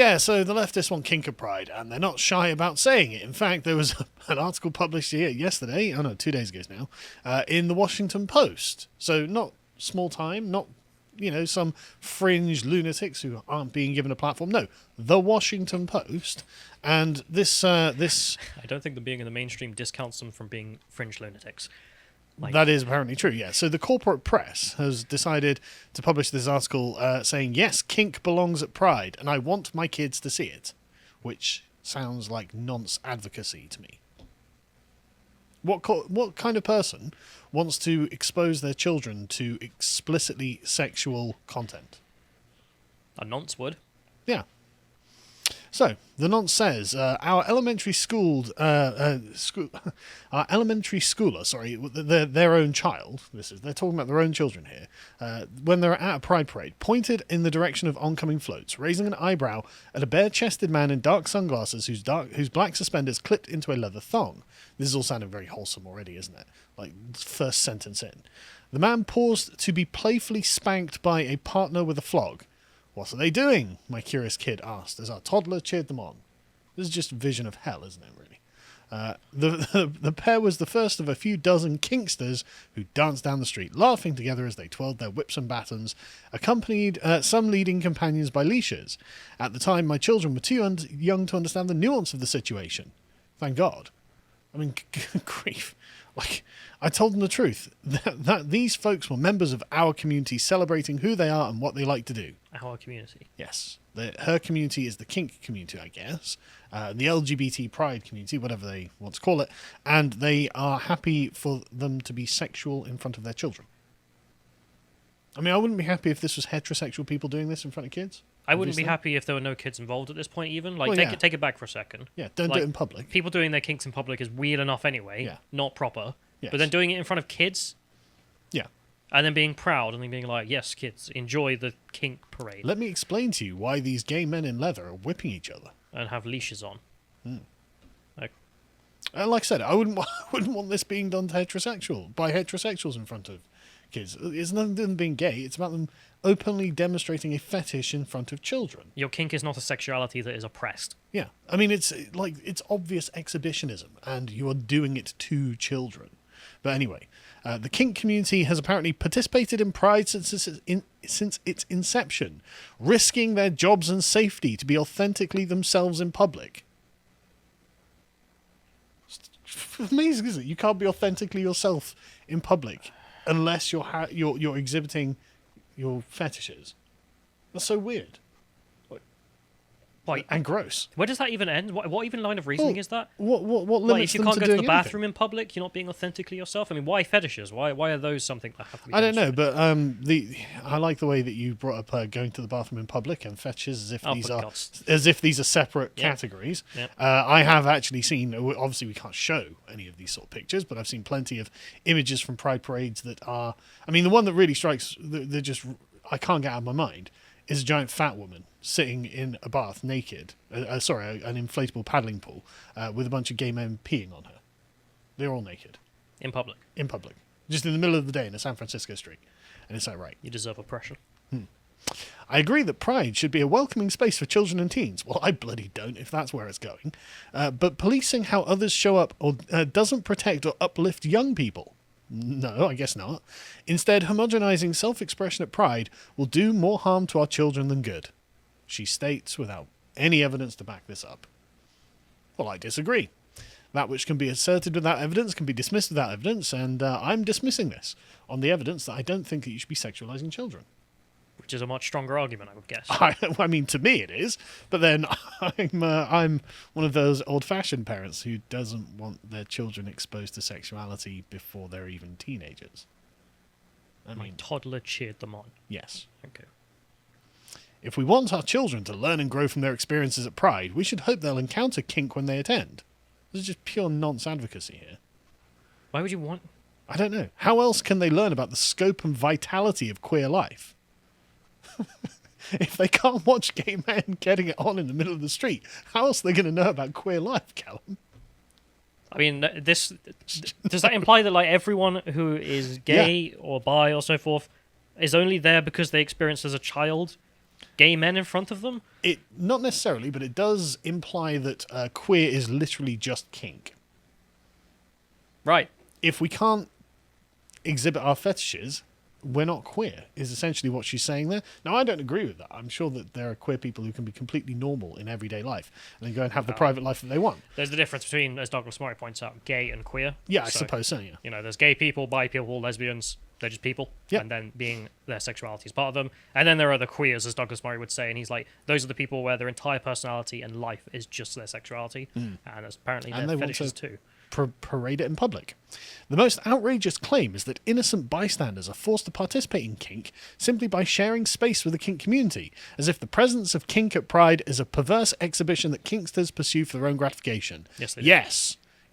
Yeah, so the leftists want kink and pride, and they're not shy about saying it. In fact, there was an article published yesterday, oh no, 2 days ago now, in the Washington Post. So not small time, not, some fringe lunatics who aren't being given a platform. No, the Washington Post. And this... I don't think them being in the mainstream discounts them from being fringe lunatics. That is apparently true, yeah. So the corporate press has decided to publish this article saying, yes, kink belongs at Pride, and I want my kids to see it, which sounds like nonce advocacy to me. What kind of person wants to expose their children to explicitly sexual content? A nonce would. Yeah. So the nonce says our elementary schooler, their own child. They're talking about their own children here. When they're at a pride parade, pointed in the direction of oncoming floats, raising an eyebrow at a bare-chested man in dark sunglasses whose black suspenders clipped into a leather thong. This is all sounding very wholesome already, isn't it? Like first sentence in, the man paused to be playfully spanked by a partner with a flog. What are they doing? My curious kid asked as our toddler cheered them on. This is just a vision of hell, isn't it, really? The pair was the first of a few dozen kinksters who danced down the street, laughing together as they twirled their whips and batons, accompanied some leading companions by leashes. At the time, my children were too young to understand the nuance of the situation. Thank God. I mean, grief. Like, I told them the truth, that these folks were members of our community celebrating who they are and what they like to do. Our community? Yes. Her community is the kink community, I guess. The LGBT pride community, whatever they want to call it. And they are happy for them to be sexual in front of their children. I mean, I wouldn't be happy if this was heterosexual people doing this in front of kids. I wouldn't be happy if there were no kids involved at this point even. Like, well, take it back for a second. Yeah, don't do it in public. People doing their kinks in public is weird enough anyway. Yeah. Not proper. Yes. But then doing it in front of kids... Yeah. And then being proud and then being like, yes, kids, enjoy the kink parade. Let me explain to you why these gay men in leather are whipping each other. And have leashes on. Like I said, I wouldn't want this being done to by heterosexuals in front of kids. It's nothing to them being gay. It's about them openly demonstrating a fetish in front of children. Your kink is not a sexuality that is oppressed. Yeah. I mean, it's obvious exhibitionism, and you are doing it to children. But anyway, the kink community has apparently participated in Pride since its inception, risking their jobs and safety to be authentically themselves in public. It's amazing, isn't it? You can't be authentically yourself in public unless you're exhibiting your fetishes. That's so weird. Like, and gross. Where does that even end? What even line of reasoning is that? What limits if you them can't to go to doing the bathroom anything? in public, you're not being authentically yourself? I mean, why fetishes? Why are those something that have to be I don't know, but I like the way that you brought up going to the bathroom in public and fetishes as if these are separate categories. Yep. I have actually seen, obviously we can't show any of these sort of pictures, but I've seen plenty of images from Pride parades that are, I mean, the one that really strikes, I can't get out of my mind, is a giant fat woman sitting in a bath naked, an inflatable paddling pool, with a bunch of gay men peeing on her. They're all naked. In public? In public. Just in the middle of the day in a San Francisco street. And it's like, right. You deserve oppression. I agree that Pride should be a welcoming space for children and teens. Well, I bloody don't, if that's where it's going. But policing how others show up doesn't protect or uplift young people. No, I guess not. Instead, homogenizing self-expression at Pride will do more harm to our children than good, she states without any evidence to back this up. Well, I disagree. That which can be asserted without evidence can be dismissed without evidence, and I'm dismissing this on the evidence that I don't think that you should be sexualizing children. Which is a much stronger argument, I would guess. I mean, to me it is, but then I'm one of those old-fashioned parents who doesn't want their children exposed to sexuality before they're even teenagers. My toddler cheered them on. Yes. Okay. If we want our children to learn and grow from their experiences at Pride, we should hope they'll encounter kink when they attend. This is just pure nonce advocacy here. Why would you want... I don't know. How else can they learn about the scope and vitality of queer life? If they can't watch gay men getting it on in the middle of the street, how else are they going to know about queer life, Callum? I mean, does that imply that like everyone who is gay or bi or so forth is only there because they experienced as a child gay men in front of them? It not necessarily, but it does imply that queer is literally just kink. Right. If we can't exhibit our fetishes, we're not queer, is essentially what she's saying there. Now, I don't agree with that. I'm sure that there are queer people who can be completely normal in everyday life and then go and have the private life that they want. There's the difference between, as Douglas Murray points out, gay and queer. Yeah, I suppose so, yeah. You know, there's gay people, bi people, lesbians, they're just people. Yep. And then being their sexuality is part of them. And then there are the queers, as Douglas Murray would say, and he's like, those are the people where their entire personality and life is just their sexuality. And that's apparently And their they want fetishes to too. Parade it in public. The most outrageous claim is that innocent bystanders are forced to participate in kink simply by sharing space with the kink community, as if the presence of kink at Pride is a perverse exhibition that kinksters pursue for their own gratification. Yes, they do.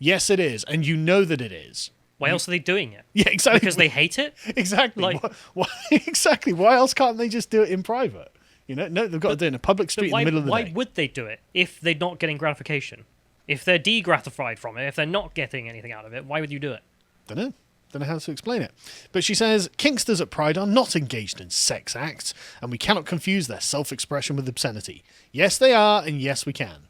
Yes, it is, and you know that it is. Why else are they doing it? Yeah, exactly. Because they hate it? Exactly. Like- Why, exactly. Why else can't they just do it in private? You know, no, they've got to do it in a public street in the middle of the day. Why would they do it if they're not getting gratification? If they're de-gratified from it, if they're not getting anything out of it, why would you do it? Don't know how to explain it. But she says, kinksters at Pride are not engaged in sex acts, and we cannot confuse their self-expression with obscenity. Yes, they are, and yes, we can.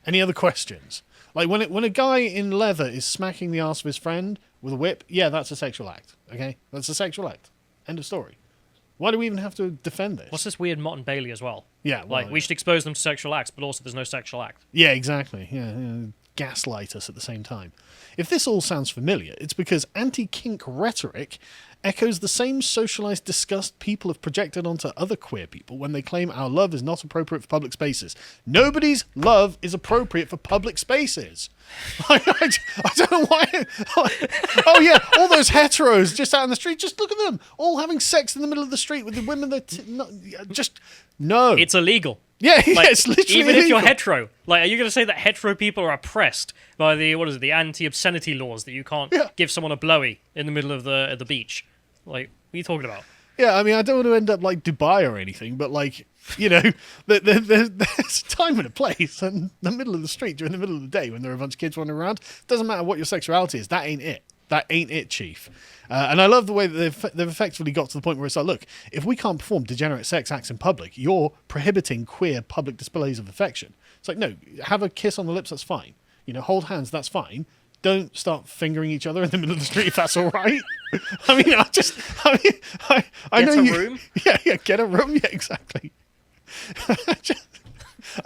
Any other questions? Like, when a guy in leather is smacking the arse of his friend with a whip, yeah, that's a sexual act, okay? That's a sexual act. End of story. Why do we even have to defend this? What's this weird Mott and Bailey as well? Yeah, well, we should expose them to sexual acts, but also there's no sexual act. Yeah, exactly. Yeah, gaslight us at the same time. If this all sounds familiar, it's because anti-kink rhetoric echoes the same socialized disgust people have projected onto other queer people when they claim our love is not appropriate for public spaces. Nobody's love is appropriate for public spaces. I don't know why. Oh yeah, all those heteros just out in the street. Just look at them, all having sex in the middle of the street with the women that no. It's illegal. Yeah, Like, it's literally even if you're illegal. hetero, like, are you going to say that hetero people are oppressed by the anti-obscenity laws that you can't Yeah. give someone a blowy in the middle of the beach? Like, what are you talking about? Yeah, I mean, I don't want to end up like Dubai or anything, but like, you know, there's a time and a place, and the middle of the street during the middle of the day when there are a bunch of kids wandering around, doesn't matter what your sexuality is, that ain't it. That ain't it, Chief. And I love the way that they've effectively got to the point where it's like, look, if we can't perform degenerate sex acts in public, you're prohibiting queer public displays of affection. It's like, no, have a kiss on the lips, that's fine. You know, hold hands, that's fine. Don't start fingering each other in the middle of the street if that's all right. I mean, I Get know a you. room? Yeah, get a room. Yeah, exactly.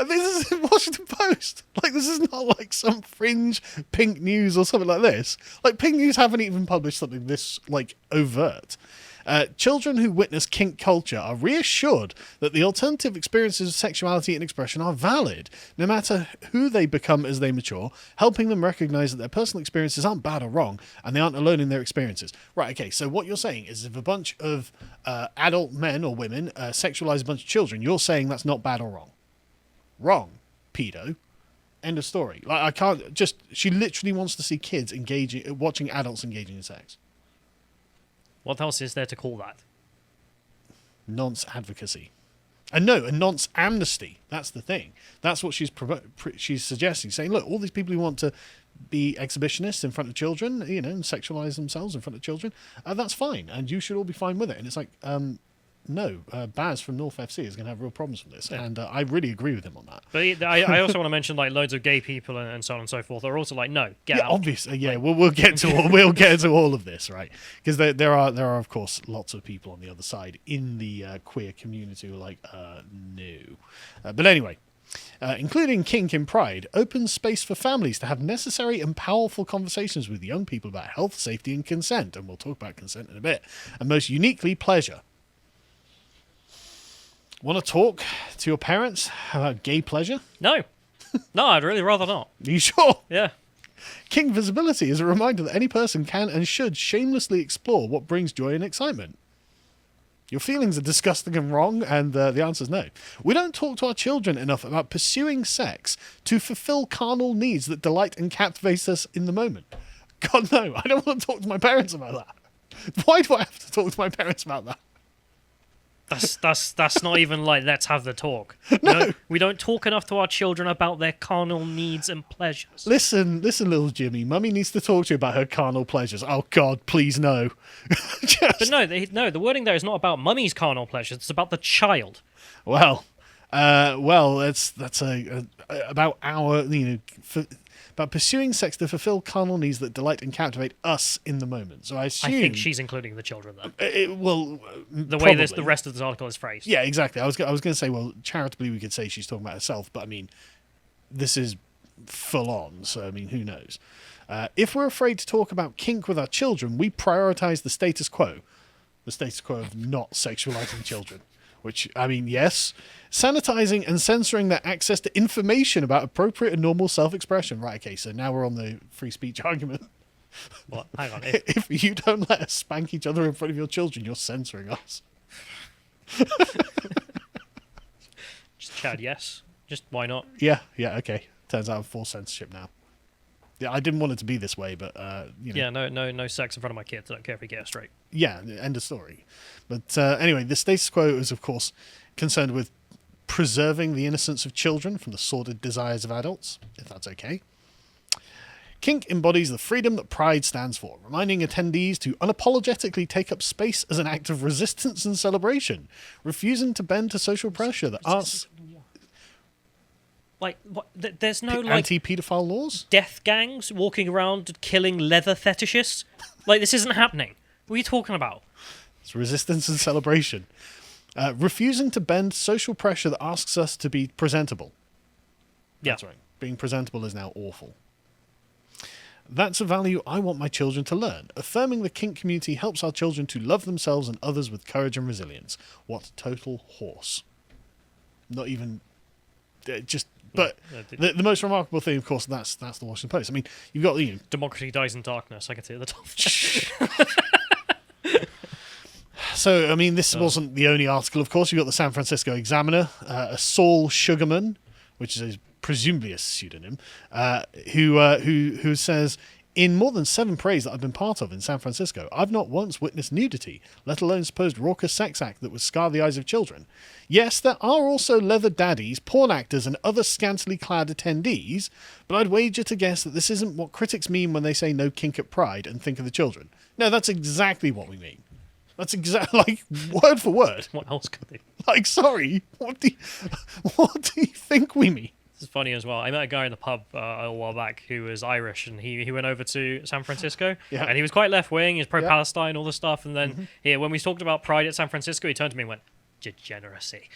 This is Washington Post. Like, this is not like some fringe Pink News or something like this. Like, Pink News haven't even published something this, like, overt. Children who witness kink culture are reassured that the alternative experiences of sexuality and expression are valid, no matter who they become as they mature, helping them recognize that their personal experiences aren't bad or wrong, and they aren't alone in their experiences. Right, okay, so what you're saying is if a bunch of adult men or women sexualize a bunch of children, you're saying that's not bad or wrong. Wrong, pedo. End of story. Like, I can't just... She literally wants to see kids watching adults engaging in sex. What else is there to call that? Nonce advocacy. And no, a nonce amnesty. That's the thing. That's what she's suggesting, saying, look, all these people who want to be exhibitionists in front of children, you know, and sexualize themselves in front of children, that's fine, and you should all be fine with it. And it's like, no, Baz from North FC is going to have real problems with this, and I really agree with him on that. But I also want to mention, like, loads of gay people and so on and so forth are also like, no, get out. Obviously, yeah. We'll get to all of this, right? Because there are of course lots of people on the other side in the queer community who are like, no. But anyway, including Kink in Pride, opens space for families to have necessary and powerful conversations with young people about health, safety, and consent. And we'll talk about consent in a bit. And most uniquely, pleasure. Want to talk to your parents about gay pleasure? No. No, I'd really rather not. Are you sure? Yeah. Kink visibility is a reminder that any person can and should shamelessly explore what brings joy and excitement. Your feelings are disgusting and wrong, and the answer is no. We don't talk to our children enough about pursuing sex to fulfill carnal needs that delight and captivate us in the moment. God, no. I don't want to talk to my parents about that. Why do I have to talk to my parents about that? That's not even like, let's have the talk. No. We don't talk enough to our children about their carnal needs and pleasures. Listen, little Jimmy. Mummy needs to talk to you about her carnal pleasures. Oh, God, please no. But no, the wording there is not about mummy's carnal pleasures. It's about the child. Well, that's about our about pursuing sex to fulfill carnal needs that delight and captivate us in the moment. So I assume I think she's including the children, though. The probably. way the rest of this article is phrased. Yeah, exactly. I was going to say, well, charitably we could say she's talking about herself, but I mean, this is full on. So I mean, who knows? If we're afraid to talk about kink with our children, we prioritize the status quo of not sexualizing children. Which, I mean, yes, sanitizing and censoring their access to information about appropriate and normal self-expression. Right, okay, so now we're on the free speech argument. What? Hang on. If you don't let us spank each other in front of your children, you're censoring us. Just Chad, yes. Just why not? Yeah, okay. Turns out I'm full censorship now. Yeah, I didn't want it to be this way, but Yeah, no sex in front of my kids. I don't care if we get it straight. Yeah, end of story. But anyway, the status quo is, of course, concerned with preserving the innocence of children from the sordid desires of adults, if that's okay. Kink embodies the freedom that Pride stands for, reminding attendees to unapologetically take up space as an act of resistance and celebration, refusing to bend to social pressure that asks... Like, what? There's no, like... Anti-paedophile laws? Death gangs walking around killing leather fetishists? Like, this isn't happening. What are you talking about? It's resistance and celebration. Refusing to bend social pressure that asks us to be presentable. That's right. Being presentable is now awful. That's a value I want my children to learn. Affirming the kink community helps our children to love themselves and others with courage and resilience. What total horse. Not even... just... But the most remarkable thing, of course, that's the Washington Post. I mean, you've got... Democracy dies in darkness. I can see at the top. So, I mean, this wasn't the only article, of course. You've got the San Francisco Examiner, a Saul Sugarman, which is presumably a pseudonym, who says, in more than 7 parades that I've been part of in San Francisco, I've not once witnessed nudity, let alone supposed raucous sex act that would scar the eyes of children. Yes, there are also leather daddies, porn actors, and other scantily clad attendees, but I'd wager to guess that this isn't what critics mean when they say no kink at Pride and think of the children. No, that's exactly what we mean. That's exactly, like, word for word. What else could they? Like, sorry, what do you think we mean? This is funny as well. I met a guy in the pub a while back who was Irish, and he went over to San Francisco, and he was quite left-wing, he was pro-Palestine, all this stuff, and then when we talked about Pride at San Francisco, he turned to me and went, degeneracy.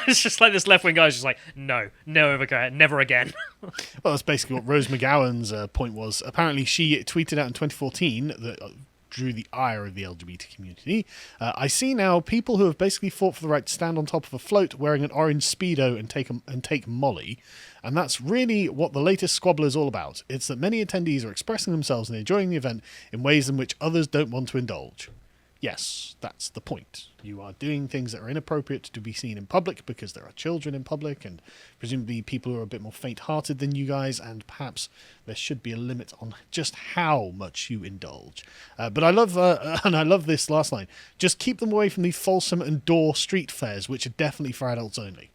It's just like this left-wing guy's just like, no, never again. Well, that's basically what Rose McGowan's point was. Apparently, she tweeted out in 2014 that... drew the ire of the LGBT community. I see now people who have basically fought for the right to stand on top of a float wearing an orange Speedo and take Molly, and that's really what the latest squabble is all about. It's that many attendees are expressing themselves and enjoying the event in ways in which others don't want to indulge. Yes, that's the point. You are doing things that are inappropriate to be seen in public because there are children in public and presumably people who are a bit more faint-hearted than you guys, and perhaps there should be a limit on just how much you indulge. But I love, and I love this last line, just keep them away from the Folsom and Door street fairs, which are definitely for adults only.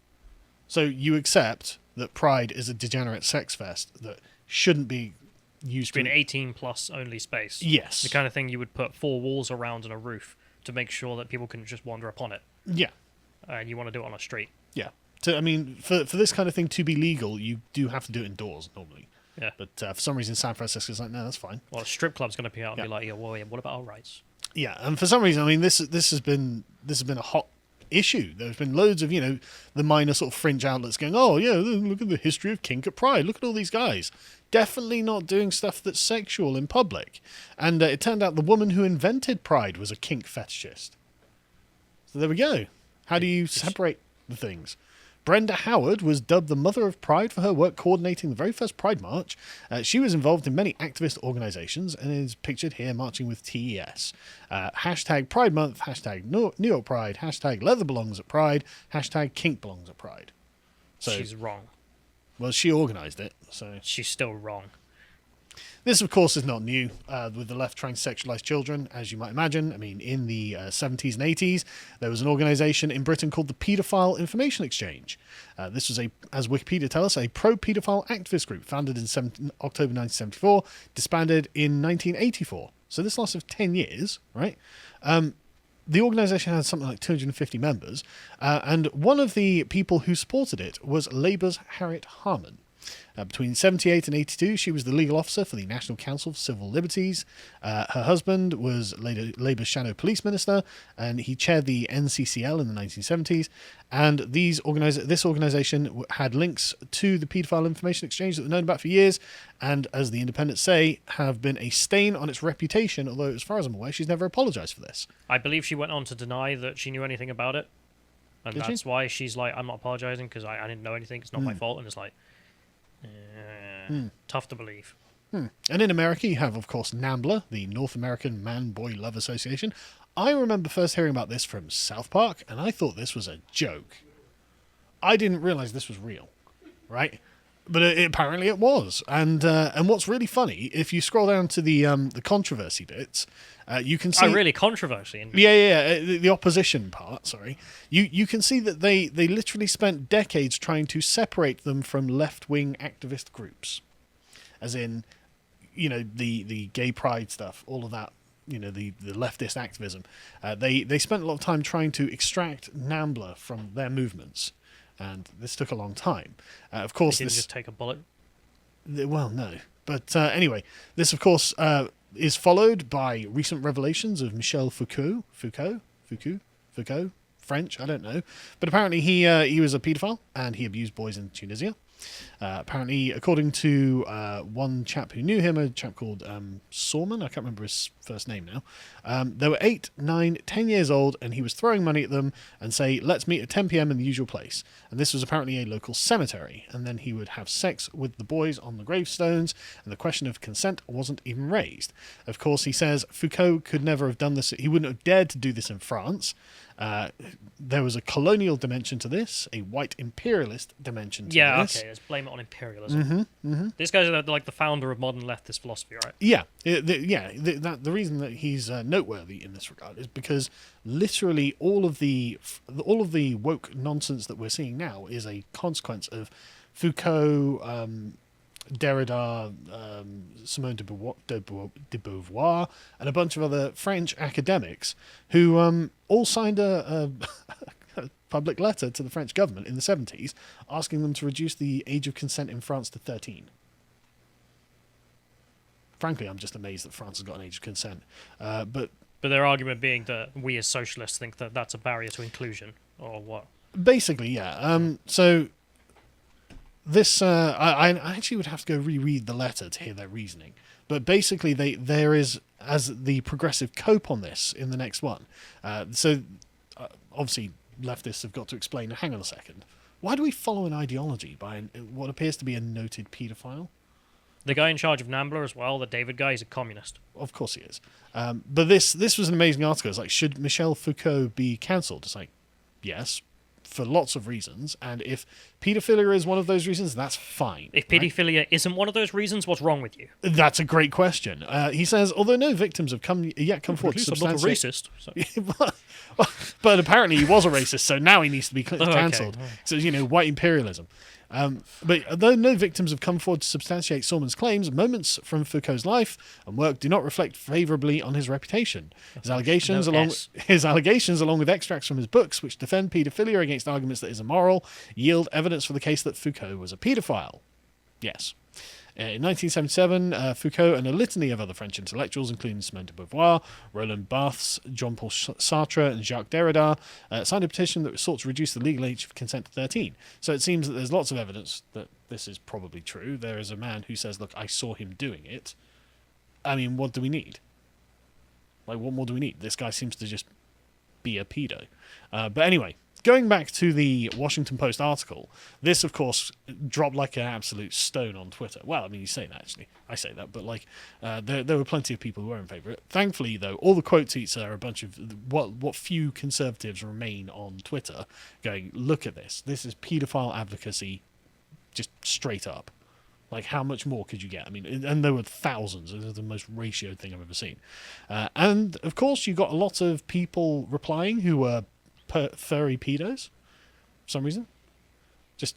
So you accept that Pride is a degenerate sex fest that shouldn't be used to be an 18 plus only space. Yes. The kind of thing you would put 4 walls around and a roof to make sure that people can just wander upon it. Yeah. And you want to do it on a street. Yeah. So, I mean, for this kind of thing to be legal, you do have to do it indoors normally. Yeah. But for some reason, San Francisco's like, no, that's fine. Well, a strip club's going to be out and be like, what about our rights? Yeah, and for some reason, I mean, this has been a hot issue. There's been loads of, the minor sort of fringe outlets going, oh, yeah, look at the history of kink at Pride. Look at all these guys. Definitely not doing stuff that's sexual in public. And it turned out the woman who invented Pride was a kink fetishist. So there we go. How do you separate the things? Brenda Howard was dubbed the Mother of Pride for her work coordinating the very first Pride March. She was involved in many activist organisations and is pictured here marching with TES. Hashtag Pride Month, hashtag New York Pride, hashtag Leather Belongs at Pride, hashtag Kink Belongs at Pride. So, she's wrong. Well, she organised it, so... She's still wrong. This, of course, is not new, with the left trying to sexualise children, as you might imagine. I mean, in the 70s and 80s, there was an organisation in Britain called the Paedophile Information Exchange. This was, as Wikipedia tells us, a pro-paedophile activist group founded in October 1974, disbanded in 1984. So this lasted 10 years, right? the organization had something like 250 members, and one of the people who supported it was Labour's Harriet Harman. Between 78 and 82, she was the legal officer for the National Council for Civil Liberties. Her husband was Labour's shadow police minister, and he chaired the NCCL in the 1970s. And this organisation had links to the paedophile information exchange that we've known about for years, and as the Independents say, have been a stain on its reputation, although as far as I'm aware, she's never apologised for this. I believe she went on to deny that she knew anything about it. And Did that's she? why she's like, I'm not apologising because I didn't know anything. It's not my fault. And it's like, tough to believe. And in America, you have, of course, NAMBLA, the North American Man-Boy Love Association. I remember first hearing about this from South Park, and I thought this was a joke. I didn't realise this was real, right? But apparently it was. And what's really funny, if you scroll down to the controversy bits, you can see... Oh, really? Controversy? Yeah. The opposition part, sorry. You can see that they literally spent decades trying to separate them from left-wing activist groups. As in, the gay pride stuff, all of that, the leftist activism. They spent a lot of time trying to extract NAMBLA from their movements. And this took a long time. Of course, they didn't just take a bullet. Well, no. But anyway, this, of course, is followed by recent revelations of Michel Foucault, French, I don't know. But apparently he was a paedophile and he abused boys in Tunisia. Apparently, according to one chap who knew him, a chap called Sorman, I can't remember his first name now, they were 8, 9, 10 years old, and he was throwing money at them and say, let's meet at 10 p.m. in the usual place. And this was apparently a local cemetery. And then he would have sex with the boys on the gravestones, and the question of consent wasn't even raised. Of course, he says Foucault could never have done this. He wouldn't have dared to do this in France. There was a colonial dimension to this, a white imperialist dimension to this. Yeah, okay, let's blame it on imperialism. This guy's like the founder of modern leftist philosophy, right? Yeah, the reason that he's noteworthy in this regard is because literally all of the woke nonsense that we're seeing now is a consequence of Foucault, Derrida, Simone de Beauvoir, and a bunch of other French academics who all signed a public letter to the French government in the 70s asking them to reduce the age of consent in France to 13. Frankly, I'm just amazed that France has got an age of consent. But their argument being that we as socialists think that that's a barrier to inclusion, or what? Basically, yeah. So... This I actually would have to go reread the letter to hear their reasoning, but basically there is, as the progressive cope on this in the next one. So obviously leftists have got to explain. Hang on a second, why do we follow an ideology by what appears to be a noted paedophile? The guy in charge of NAMBLA as well, the David guy, is a communist. Of course he is. But this was an amazing article. It's like, should Michel Foucault be cancelled? It's like, yes, for lots of reasons, and if paedophilia is one of those reasons, that's fine. If paedophilia isn't one of those reasons, what's wrong with you? That's a great question. He says, although no victims have come forward to substantiate... I'm not a racist. But apparently he was a racist, so now he needs to be cancelled. Okay. So, white imperialism. But though no victims have come forward to substantiate Sorman's claims, moments from Foucault's life and work do not reflect favourably on his reputation. His allegations, along with extracts from his books, which defend paedophilia against arguments that is immoral, yield evidence for the case that Foucault was a paedophile. Yes. In 1977, Foucault and a litany of other French intellectuals, including Simone de Beauvoir, Roland Barthes, Jean-Paul Sartre, and Jacques Derrida, signed a petition that sought to reduce the legal age of consent to 13. So it seems that there's lots of evidence that this is probably true. There is a man who says, look, I saw him doing it. I mean, what do we need? Like, what more do we need? This guy seems to just be a pedo. But anyway, going back to the Washington Post article, this, of course, dropped like an absolute stone on Twitter. Well, I mean, you say that, actually. I say that, but, like, there were plenty of people who were in favour of it. Thankfully, though, all the quote tweets are a bunch of what few conservatives remain on Twitter going, look at this. This is paedophile advocacy just straight up. Like, how much more could you get? I mean, and there were thousands. It was the most ratioed thing I've ever seen. And, of course, you got a lot of people replying who were furry pedos for some reason. Just,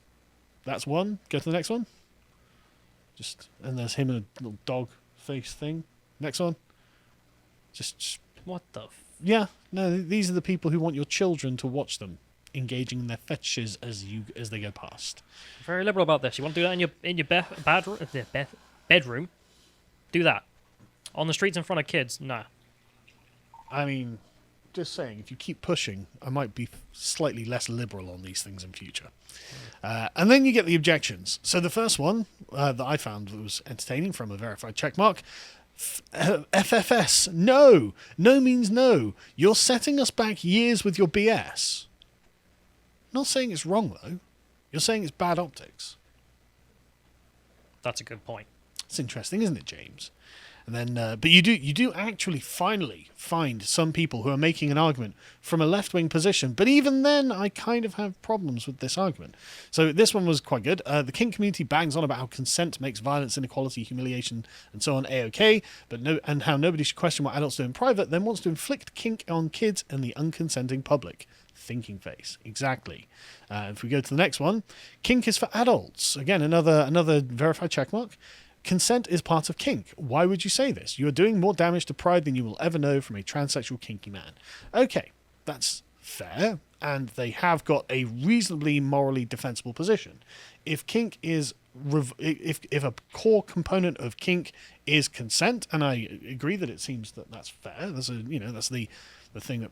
that's one. Go to the next one. And there's him in a little dog face thing. Next one. Just What the Yeah, no, these are the people who want your children to watch them engaging in their fetishes as they go past. Very liberal about this. You want to do that in your bedroom? Do that. On the streets in front of kids? Nah. I mean, just saying, if you keep pushing, I might be slightly less liberal on these things in future. And then you get the objections. So the first one that I found was entertaining from a verified checkmark. FFS, no. No means no. You're setting us back years with your BS. Not saying it's wrong, though. You're saying it's bad optics. That's a good point. It's interesting, isn't it, James? And then, but you do actually finally find some people who are making an argument from a left-wing position. But even then, I kind of have problems with this argument. So this one was quite good. The kink community bangs on about how consent makes violence, inequality, humiliation, and so on a-okay, and how nobody should question what adults do in private, then wants to inflict kink on kids and the unconsenting public. Thinking face. Exactly. If we go to the next one, kink is for adults. Again, another verified checkmark. Consent is part of kink. Why would you say this? You are doing more damage to pride than you will ever know from a transsexual kinky man. Okay, that's fair, and they have got a reasonably morally defensible position. If kink is if a core component of kink is consent, and I agree that it seems that that's fair. That's that's the thing that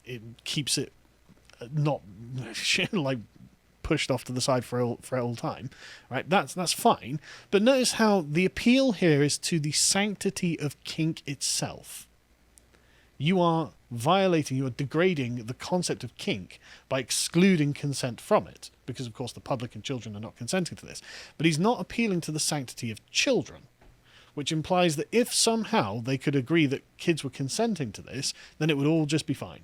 it keeps it not like pushed off to the side for all time, right? That's fine. But notice how the appeal here is to the sanctity of kink itself. You are degrading the concept of kink by excluding consent from it, because of course the public and children are not consenting to this. But he's not appealing to the sanctity of children, which implies that if somehow they could agree that kids were consenting to this, then it would all just be fine.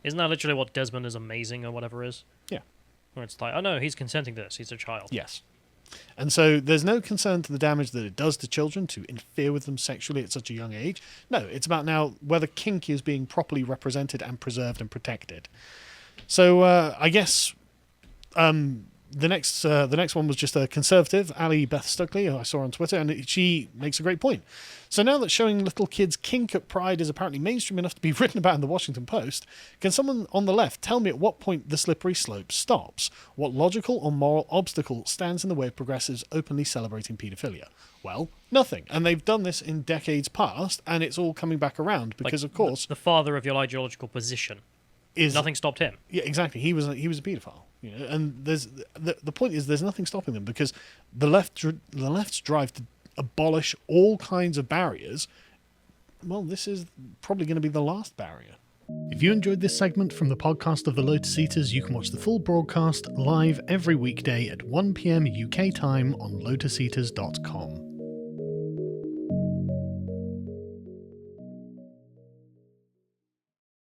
Isn't that literally what Desmond is amazing or whatever is? Yeah. Where it's like, oh no, he's consenting to this. He's a child. Yes. And so there's no concern to the damage that it does to children to interfere with them sexually at such a young age. No, it's about now whether kink is being properly represented and preserved and protected. So I guess the next one was just a conservative, Ali Beth Stuckley, who I saw on Twitter, and she makes a great point. So now that showing little kids kink at Pride is apparently mainstream enough to be written about in the Washington Post, can someone on the left tell me at what point the slippery slope stops? What logical or moral obstacle stands in the way of progressives openly celebrating paedophilia? Well, nothing. And they've done this in decades past, and it's all coming back around because, of course, the father of your ideological position nothing stopped him. Yeah, exactly. He was a paedophile. And there's the point is there's nothing stopping them because the left's drive to abolish all kinds of barriers. Well, this is probably going to be the last barrier. If you enjoyed this segment from the podcast of the Lotus Eaters, you can watch the full broadcast live every weekday at 1 p.m. UK time on lotuseaters.com.